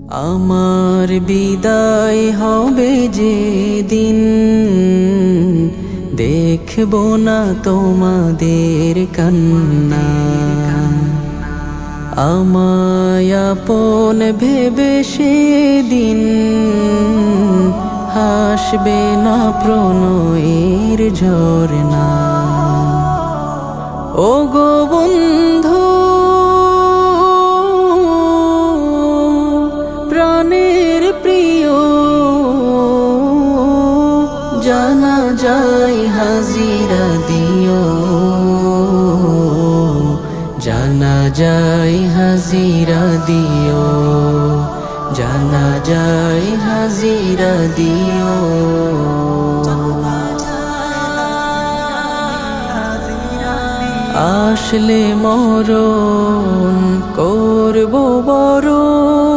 আমার বিদায় হবে যেদিন, দেখব না তোমাদের কান্না। আমায় আপন ভেবে সেদিন, হাসবে না প্রণয়ের ঝরনা। ও গো বন্ধু, প্রাণের প্রিয়, জানা যায় হাজিরা দিও, জানা যায় হাজিরা দিও, জানা যায় হাজিরা দিও। আসলে মরণ করব বরণ,